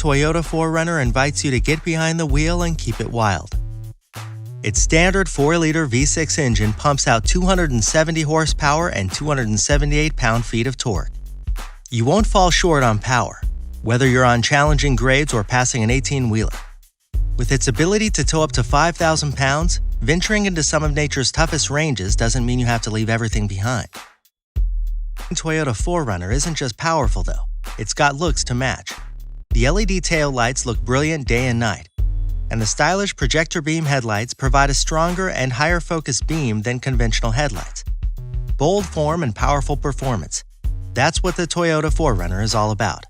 Toyota 4Runner invites you to get behind the wheel and keep it wild. Its standard 4-liter V6 engine pumps out 270 horsepower and 278 pound-feet of torque. You won't fall short on power, whether you're on challenging grades or passing an 18-wheeler. With its ability to tow up to 5,000 pounds, venturing into some of nature's toughest ranges doesn't mean you have to leave everything behind. Toyota 4Runner isn't just powerful though, it's got looks to match. The LED tail lights look brilliant day and night, and the stylish projector beam headlights provide a stronger and higher focus beam than conventional headlights. Bold form and powerful performance. That's what the Toyota 4Runner is all about.